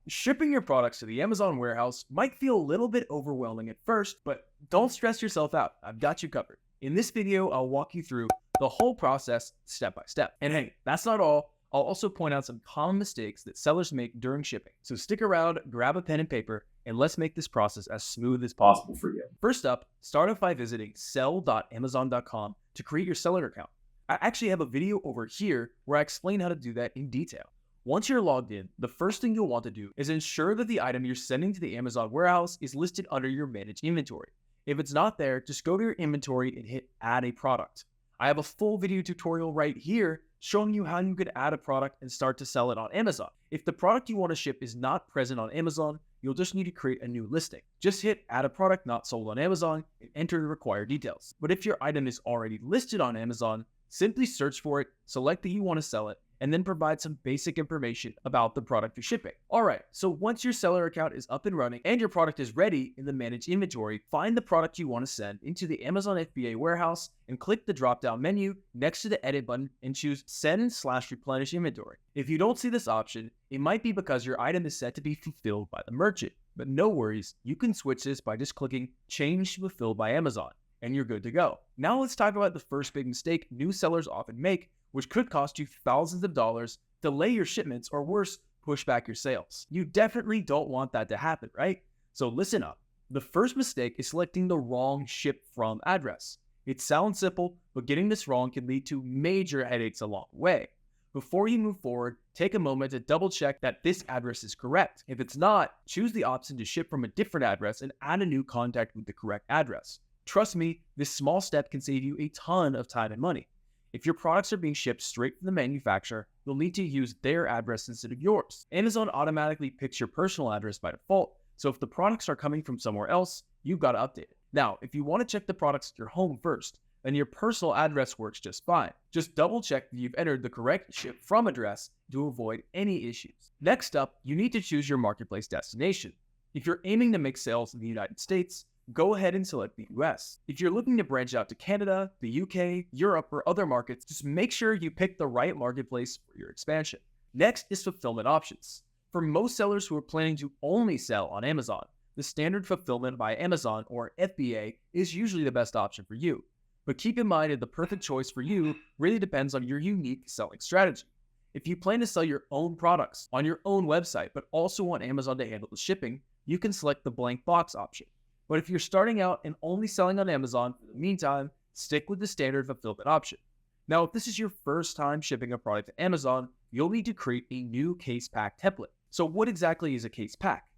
Shipping your products to the Amazon warehouse might feel a little bit overwhelming at first, but don't stress yourself out. I've got you covered. In this video, I'll walk you through the whole process step by step. And hey, that's not all. I'll also point out some common mistakes that sellers make during shipping. So stick around, grab a pen and paper, and let's make this process as smooth as possible for you. First up, start off by visiting sell.amazon.com to create your seller account. I actually have a video over here where I explain how to do that in detail. Once you're logged in, the first thing you'll want to do is ensure that the item you're sending to the Amazon warehouse is listed under your managed inventory. If it's not there, just go to your inventory and hit add a product. I have a full video tutorial right here showing you how you could add a product and start to sell it on Amazon. If the product you want to ship is not present on Amazon, you'll just need to create a new listing. Just hit add a product not sold on Amazon and enter the required details. But if your item is already listed on Amazon, simply search for it, select that you want to sell it, and then provide some basic information about the product you're shipping. Alright, so once your seller account is up and running and your product is ready in the managed inventory, find the product you want to send into the Amazon FBA warehouse and click the drop-down menu next to the edit button and choose send/replenish inventory. If you don't see this option, it might be because your item is set to be fulfilled by the merchant. But no worries, you can switch this by just clicking change to fulfilled by Amazon, and you're good to go. Now let's talk about the first big mistake new sellers often make, which could cost you thousands of dollars, delay your shipments, or worse, push back your sales. You definitely don't want that to happen, right? So listen up. The first mistake is selecting the wrong ship from address. It sounds simple, but getting this wrong can lead to major headaches along the way. Before you move forward, take a moment to double check that this address is correct. If it's not, choose the option to ship from a different address and add a new contact with the correct address. Trust me, this small step can save you a ton of time and money. If your products are being shipped straight from the manufacturer, you'll need to use their address instead of yours. Amazon automatically picks your personal address by default, so if the products are coming from somewhere else, you've got to update it. Now, if you want to check the products at your home first, then your personal address works just fine. Just double check that you've entered the correct ship from address to avoid any issues. Next up, you need to choose your marketplace destination. If you're aiming to make sales in the United States, go ahead and select the US. If you're looking to branch out to Canada, the UK, Europe, or other markets, just make sure you pick the right marketplace for your expansion. Next is fulfillment options. For most sellers who are planning to only sell on Amazon, the standard fulfillment by Amazon, or FBA, is usually the best option for you. But keep in mind that the perfect choice for you really depends on your unique selling strategy. If you plan to sell your own products on your own website, but also want Amazon to handle the shipping, you can select the blank box option. But if you're starting out and only selling on Amazon for the meantime, stick with the standard fulfillment option. Now, if this is your first time shipping a product to Amazon, you'll need to create a new case pack template. So what exactly is a case pack?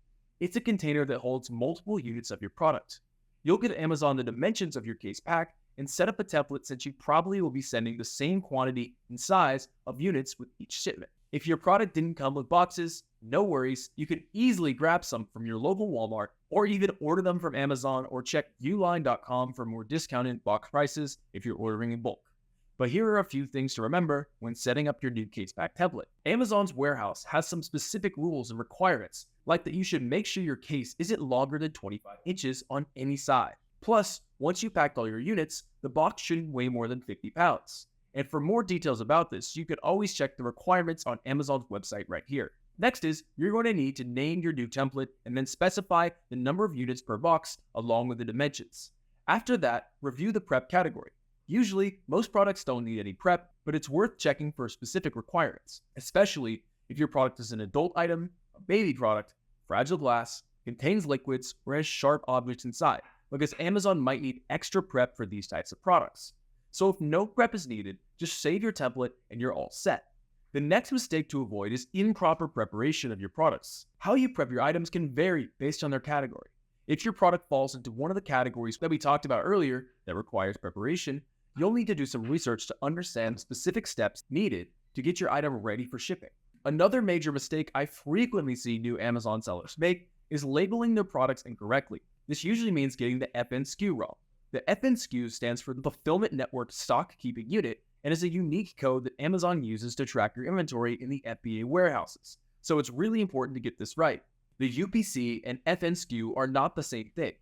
It's a container that holds multiple units of your product. You'll get Amazon the dimensions of your case pack and set up a template since you probably will be sending the same quantity and size of units with each shipment. If your product didn't come with boxes, no worries, you can easily grab some from your local Walmart or even order them from Amazon or check uline.com for more discounted box prices if you're ordering in bulk. But here are a few things to remember when setting up your new case pack template. Amazon's warehouse has some specific rules and requirements, like that you should make sure your case isn't longer than 25 inches on any side. Plus, once you packed all your units, the box shouldn't weigh more than 50 pounds. And for more details about this, you could always check the requirements on Amazon's website right here. Next is, you're going to need to name your new template and then specify the number of units per box along with the dimensions. After that, review the prep category. Usually, most products don't need any prep, but it's worth checking for specific requirements, especially if your product is an adult item, a baby product, fragile glass, contains liquids, or has sharp objects inside, because Amazon might need extra prep for these types of products. So if no prep is needed, just save your template and you're all set. The next mistake to avoid is improper preparation of your products. How you prep your items can vary based on their category. If your product falls into one of the categories that we talked about earlier that requires preparation, you'll need to do some research to understand the specific steps needed to get your item ready for shipping. Another major mistake I frequently see new Amazon sellers make is labeling their products incorrectly. This usually means getting the FN SKU wrong. The FN SKU stands for the Fulfillment Network Stock Keeping Unit and is a unique code that Amazon uses to track your inventory in the FBA warehouses. So it's really important to get this right. The UPC and FN SKU are not the same thing.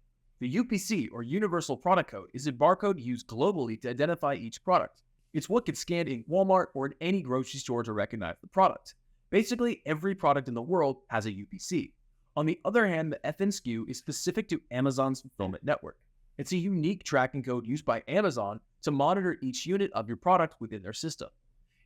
The UPC, or Universal Product Code, is a barcode used globally to identify each product. It's what gets scanned in Walmart or in any grocery store to recognize the product. Basically, every product in the world has a UPC. On the other hand, the FNSKU is specific to Amazon's fulfillment network. It's a unique tracking code used by Amazon to monitor each unit of your product within their system.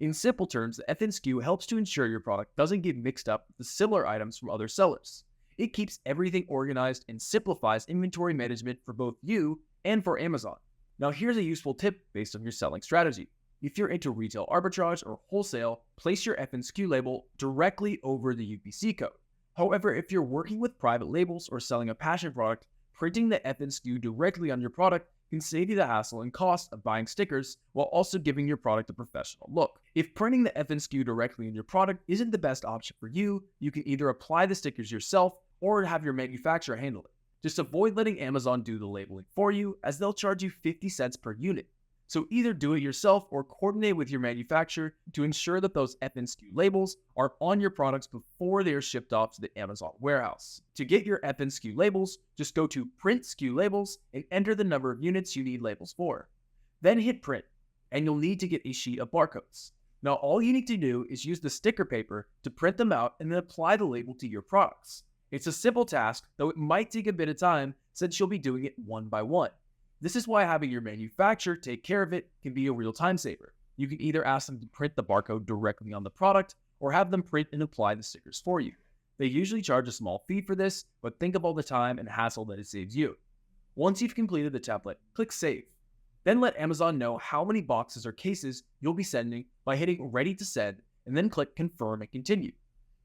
In simple terms, the FNSKU helps to ensure your product doesn't get mixed up with similar items from other sellers. It keeps everything organized and simplifies inventory management for both you and for Amazon. Now here's a useful tip based on your selling strategy. If you're into retail arbitrage or wholesale, place your FNSKU label directly over the UPC code. However, if you're working with private labels or selling a passion product, printing the FNSKU directly on your product can save you the hassle and cost of buying stickers while also giving your product a professional look. If printing the FNSKU directly in your product isn't the best option for you, you can either apply the stickers yourself or have your manufacturer handle it. Just avoid letting Amazon do the labeling for you, as they'll charge you 50 cents per unit. So either do it yourself or coordinate with your manufacturer to ensure that those FNSKU labels are on your products before they are shipped off to the Amazon warehouse. To get your FNSKU labels, just go to Print SKU Labels and enter the number of units you need labels for. Then hit print, and you'll need to get a sheet of barcodes. Now all you need to do is use the sticker paper to print them out and then apply the label to your products. It's a simple task, though it might take a bit of time since you'll be doing it one by one. This is why having your manufacturer take care of it can be a real time saver. You can either ask them to print the barcode directly on the product or have them print and apply the stickers for you. They usually charge a small fee for this, but think of all the time and hassle that it saves you. Once you've completed the template, click Save. Then let Amazon know how many boxes or cases you'll be sending by hitting Ready to Send and then click Confirm and Continue.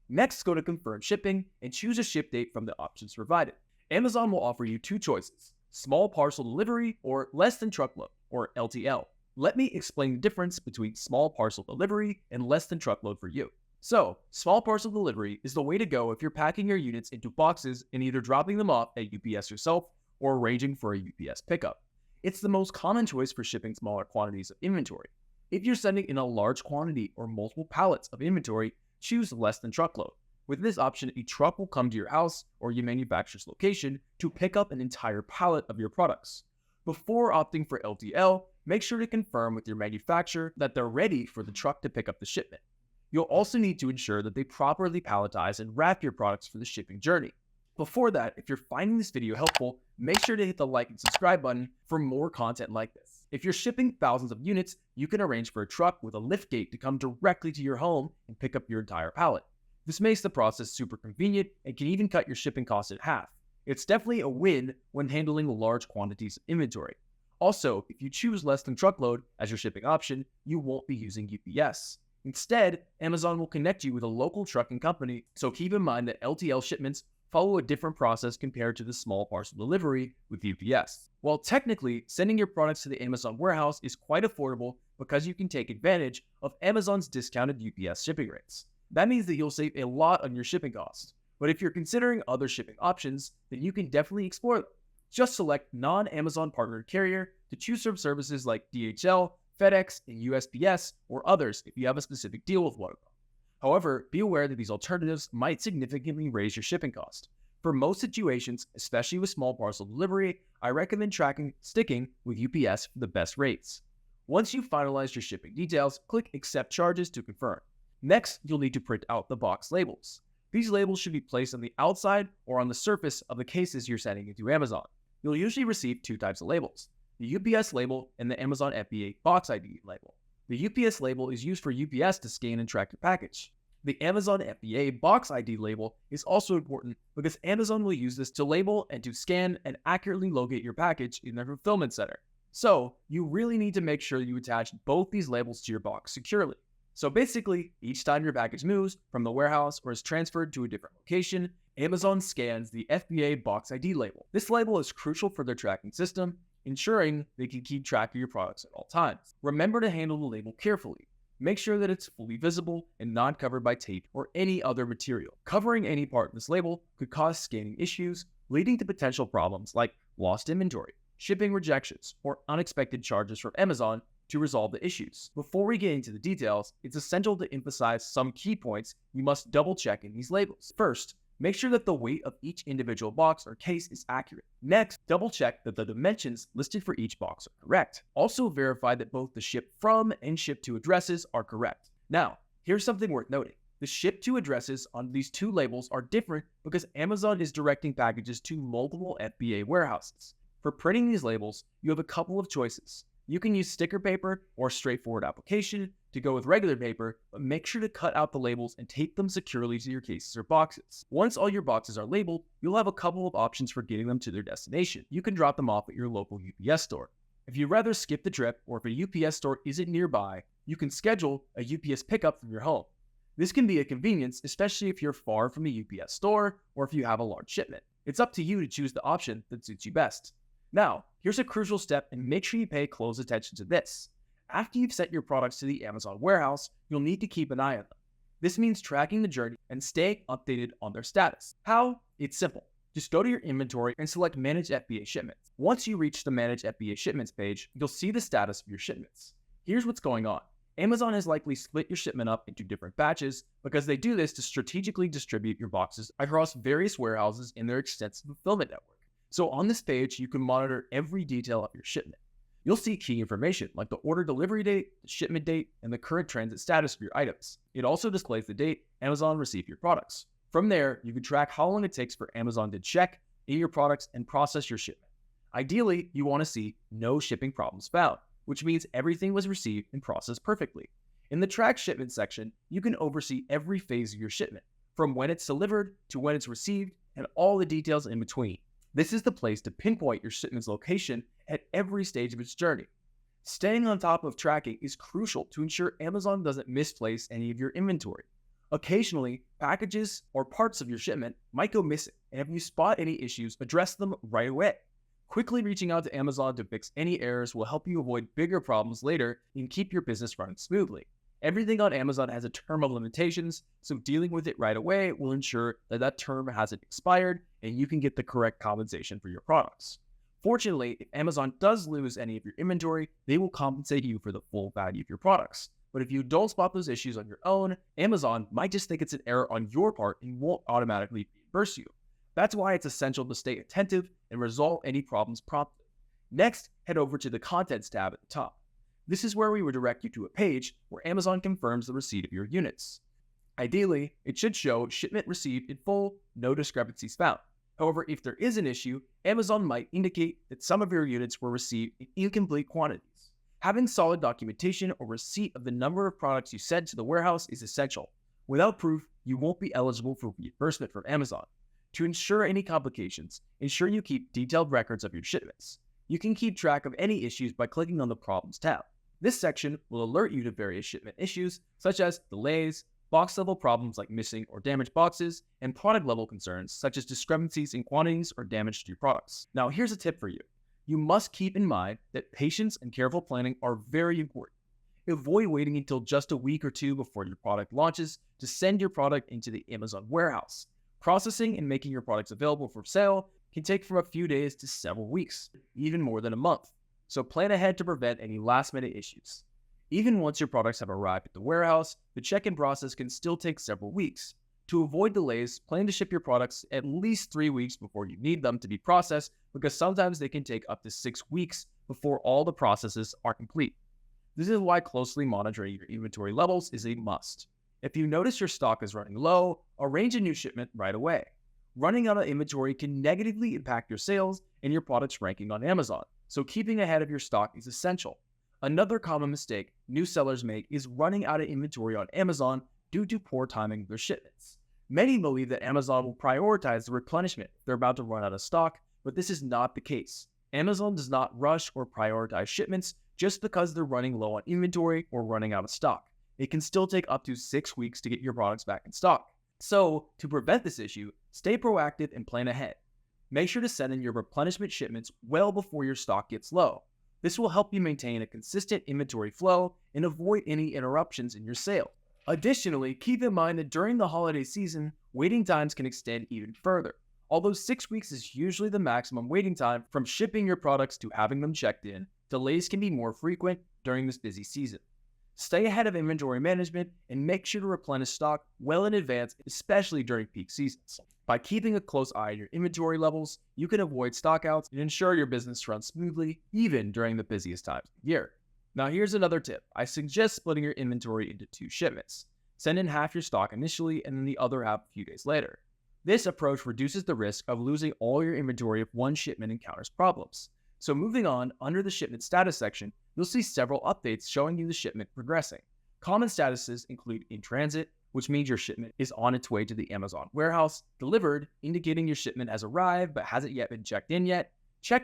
Next, go to Confirm Shipping and choose a ship date from the options provided. Amazon will offer you two choices: small parcel delivery or less than truckload, or LTL. Let me explain the difference between small parcel delivery and less than truckload for you. So, small parcel delivery is the way to go if you're packing your units into boxes and either dropping them off at UPS yourself or arranging for a UPS pickup. It's the most common choice for shipping smaller quantities of inventory. If you're sending in a large quantity or multiple pallets of inventory, choose less than truckload. With this option, a truck will come to your house or your manufacturer's location to pick up an entire pallet of your products. Before opting for LTL, make sure to confirm with your manufacturer that they're ready for the truck to pick up the shipment. You'll also need to ensure that they properly palletize and wrap your products for the shipping journey. Before that, if you're finding this video helpful, make sure to hit the like and subscribe button for more content like this. If you're shipping thousands of units, you can arrange for a truck with a lift gate to come directly to your home and pick up your entire pallet. This makes the process super convenient and can even cut your shipping costs in half. It's definitely a win when handling large quantities of inventory. Also, if you choose less than truckload as your shipping option, you won't be using UPS. Instead, Amazon will connect you with a local trucking company, so keep in mind that LTL shipments follow a different process compared to the small parcel delivery with UPS. While technically, sending your products to the Amazon warehouse is quite affordable because you can take advantage of Amazon's discounted UPS shipping rates. That means that you'll save a lot on your shipping costs. But if you're considering other shipping options, then you can definitely explore them. Just select non-Amazon partnered carrier to choose from services like DHL, FedEx, and USPS, or others if you have a specific deal with one of them. However, be aware that these alternatives might significantly raise your shipping cost. For most situations, especially with small parcel delivery, I recommend sticking with UPS for the best rates. Once you've finalized your shipping details, click Accept Charges to confirm. Next, you'll need to print out the box labels. These labels should be placed on the outside or on the surface of the cases you're sending into Amazon. You'll usually receive two types of labels: the UPS label and the Amazon FBA box ID label. The UPS label is used for UPS to scan and track your package. The Amazon FBA box ID label is also important because Amazon will use this to label and to scan and accurately locate your package in their fulfillment center. So, you really need to make sure you attach both these labels to your box securely. So basically, each time your package moves from the warehouse or is transferred to a different location, Amazon scans the FBA box ID label. This label is crucial for their tracking system, ensuring they can keep track of your products at all times. Remember to handle the label carefully. Make sure that it's fully visible and not covered by tape or any other material. Covering any part of this label could cause scanning issues, leading to potential problems like lost inventory, shipping rejections, or unexpected charges from Amazon to resolve the issues. Before we get into the details, it's essential to emphasize some key points you must double check in these labels. First, make sure that the weight of each individual box or case is accurate. Next, double check that the dimensions listed for each box are correct. Also verify that both the ship from and ship to addresses are correct. Now, here's something worth noting. The ship to addresses on these two labels are different because Amazon is directing packages to multiple FBA warehouses. For printing these labels, you have a couple of choices. You can use sticker paper or straightforward application to go with regular paper, but make sure to cut out the labels and tape them securely to your cases or boxes. Once all your boxes are labeled, you'll have a couple of options for getting them to their destination. You can drop them off at your local UPS store. If you'd rather skip the trip, or if a UPS store isn't nearby, you can schedule a UPS pickup from your home. This can be a convenience, especially if you're far from a UPS store or if you have a large shipment. It's up to you to choose the option that suits you best. Now, here's a crucial step, and make sure you pay close attention to this. After you've sent your products to the Amazon warehouse, you'll need to keep an eye on them. This means tracking the journey and staying updated on their status. How? It's simple. Just go to your inventory and select Manage FBA Shipments. Once you reach the Manage FBA Shipments page, you'll see the status of your shipments. Here's what's going on. Amazon has likely split your shipment up into different batches because they do this to strategically distribute your boxes across various warehouses in their extensive fulfillment network. So on this page, you can monitor every detail of your shipment. You'll see key information like the order delivery date, the shipment date, and the current transit status of your items. It also displays the date Amazon received your products. From there, you can track how long it takes for Amazon to check in your products and process your shipment. Ideally, you want to see no shipping problems found, which means everything was received and processed perfectly. In the Track Shipment section, you can oversee every phase of your shipment, from when it's delivered to when it's received and all the details in between. This is the place to pinpoint your shipment's location at every stage of its journey. Staying on top of tracking is crucial to ensure Amazon doesn't misplace any of your inventory. Occasionally, packages or parts of your shipment might go missing, and if you spot any issues, address them right away. Quickly reaching out to Amazon to fix any errors will help you avoid bigger problems later and keep your business running smoothly. Everything on Amazon has a term of limitations, so dealing with it right away will ensure that that term hasn't expired and you can get the correct compensation for your products. Fortunately, if Amazon does lose any of your inventory, they will compensate you for the full value of your products. But if you don't spot those issues on your own, Amazon might just think it's an error on your part and won't automatically reimburse you. That's why it's essential to stay attentive and resolve any problems promptly. Next, head over to the Contents tab at the top. This is where we would direct you to a page where Amazon confirms the receipt of your units. Ideally, it should show shipment received in full, no discrepancies found. However, if there is an issue, Amazon might indicate that some of your units were received in incomplete quantities. Having solid documentation or receipt of the number of products you sent to the warehouse is essential. Without proof, you won't be eligible for reimbursement from Amazon. To ensure any complications, ensure you keep detailed records of your shipments. You can keep track of any issues by clicking on the Problems tab. This section will alert you to various shipment issues, such as delays, box-level problems like missing or damaged boxes, and product-level concerns, such as discrepancies in quantities or damage to your products. Now, here's a tip for you. You must keep in mind that patience and careful planning are very important. Avoid waiting until just a week or two before your product launches to send your product into the Amazon warehouse. Processing and making your products available for sale can take from a few days to several weeks, even more than a month. So plan ahead to prevent any last-minute issues. Even once your products have arrived at the warehouse, the check-in process can still take several weeks. To avoid delays, plan to ship your products at least 3 weeks before you need them to be processed, because sometimes they can take up to 6 weeks before all the processes are complete. This is why closely monitoring your inventory levels is a must. If you notice your stock is running low, arrange a new shipment right away. Running out of inventory can negatively impact your sales and your product's ranking on Amazon, so keeping ahead of your stock is essential. Another common mistake new sellers make is running out of inventory on Amazon due to poor timing of their shipments. Many believe that Amazon will prioritize the replenishment if they're about to run out of stock, but this is not the case. Amazon does not rush or prioritize shipments just because they're running low on inventory or running out of stock. It can still take up to 6 weeks to get your products back in stock. So, to prevent this issue, stay proactive and plan ahead. Make sure to send in your replenishment shipments well before your stock gets low. This will help you maintain a consistent inventory flow and avoid any interruptions in your sale. Additionally, keep in mind that during the holiday season, waiting times can extend even further. Although 6 weeks is usually the maximum waiting time from shipping your products to having them checked in, delays can be more frequent during this busy season. Stay ahead of inventory management and make sure to replenish stock well in advance, especially during peak seasons. By keeping a close eye on your inventory levels, you can avoid stockouts and ensure your business runs smoothly, even during the busiest times of the year. Now here's another tip. I suggest splitting your inventory into 2 shipments. Send in half your stock initially and then the other half a few days later. This approach reduces the risk of losing all your inventory if one shipment encounters problems. So moving on, under the shipment status section, you'll see several updates showing you the shipment progressing. Common statuses include in transit, which means your shipment is on its way to the Amazon warehouse, delivered, indicating your shipment has arrived but hasn't yet been checked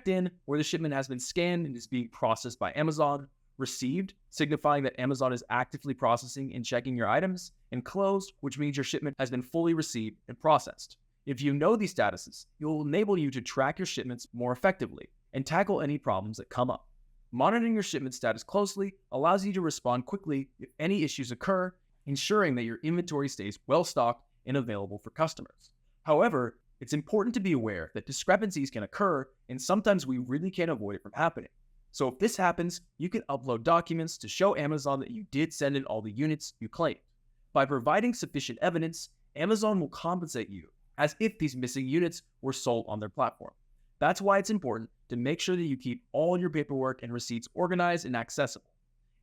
in, where the shipment has been scanned and is being processed by Amazon, received, signifying that Amazon is actively processing and checking your items, and closed, which means your shipment has been fully received and processed. If you know these statuses, it will enable you to track your shipments more effectively and tackle any problems that come up. Monitoring your shipment status closely allows you to respond quickly if any issues occur, ensuring that your inventory stays well stocked and available for customers. However, it's important to be aware that discrepancies can occur, and sometimes we really can't avoid it from happening. So if this happens, you can upload documents to show Amazon that you did send in all the units you claimed. By providing sufficient evidence, Amazon will compensate you as if these missing units were sold on their platform. That's why it's important to make sure that you keep all your paperwork and receipts organized and accessible.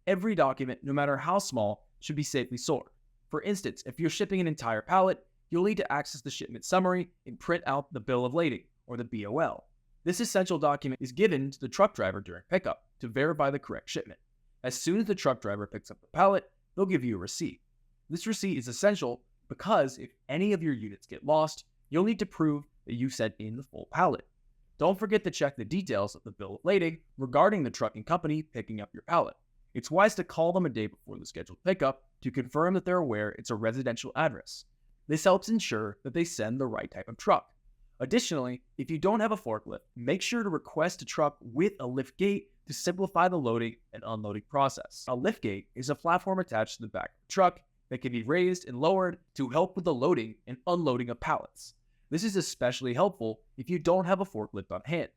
Every document, no matter how small, should be safely stored. For instance, if you're shipping an entire pallet, you'll need to access the shipment summary and print out the bill of lading, or the BOL. This essential document is given to the truck driver during pickup to verify the correct shipment. As soon as the truck driver picks up the pallet, they'll give you a receipt. This receipt is essential because if any of your units get lost, you'll need to prove that you sent in the full pallet. Don't forget to check the details of the bill of lading regarding the trucking company picking up your pallet. It's wise to call them a day before the scheduled pickup to confirm that they're aware it's a residential address. This helps ensure that they send the right type of truck. Additionally, if you don't have a forklift, make sure to request a truck with a lift gate to simplify the loading and unloading process. A lift gate is a platform attached to the back of the truck that can be raised and lowered to help with the loading and unloading of pallets. This is especially helpful if you don't have a forklift on hand.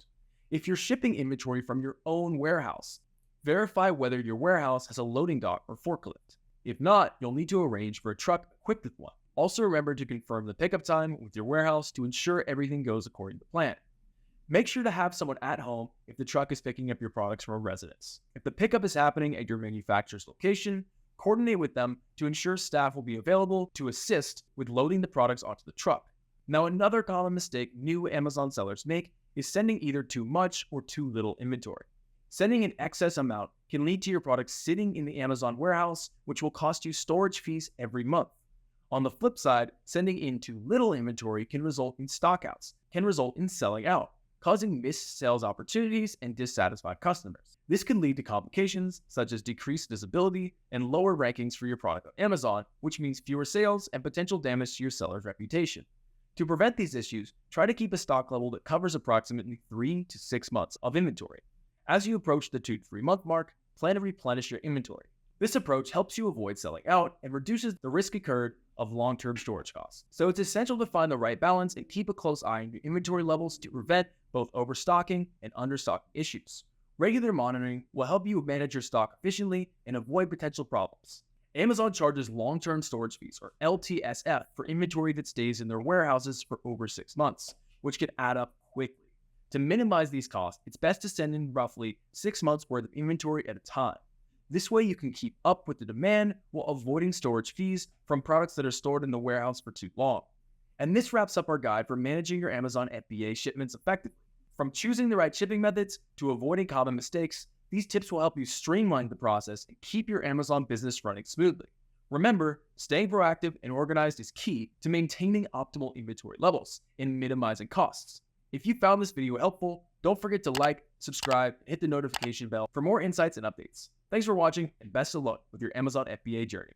If you're shipping inventory from your own warehouse, verify whether your warehouse has a loading dock or forklift. If not, you'll need to arrange for a truck equipped with one. Also remember to confirm the pickup time with your warehouse to ensure everything goes according to plan. Make sure to have someone at home if the truck is picking up your products from a residence. If the pickup is happening at your manufacturer's location, coordinate with them to ensure staff will be available to assist with loading the products onto the truck. Now, another common mistake new Amazon sellers make is sending either too much or too little inventory. Sending an excess amount can lead to your products sitting in the Amazon warehouse, which will cost you storage fees every month. On the flip side, sending in too little inventory can result in stockouts, can result in selling out, causing missed sales opportunities and dissatisfied customers. This can lead to complications such as decreased visibility and lower rankings for your product on Amazon, which means fewer sales and potential damage to your seller's reputation. To prevent these issues, try to keep a stock level that covers approximately 3 to 6 months of inventory. As you approach the 2 to 3 month mark, plan to replenish your inventory. This approach helps you avoid selling out and reduces the risk incurred of long-term storage costs. So it's essential to find the right balance and keep a close eye on your inventory levels to prevent both overstocking and understocking issues. Regular monitoring will help you manage your stock efficiently and avoid potential problems. Amazon charges long-term storage fees, or LTSF, for inventory that stays in their warehouses for over 6 months, which can add up quickly. To minimize these costs, it's best to send in roughly 6 months worth of inventory at a time. This way you can keep up with the demand while avoiding storage fees from products that are stored in the warehouse for too long. And this wraps up our guide for managing your Amazon FBA shipments effectively. From choosing the right shipping methods to avoiding common mistakes, these tips will help you streamline the process and keep your Amazon business running smoothly. Remember, staying proactive and organized is key to maintaining optimal inventory levels and minimizing costs. If you found this video helpful, don't forget to like, subscribe, and hit the notification bell for more insights and updates. Thanks for watching, and best of luck with your Amazon FBA journey.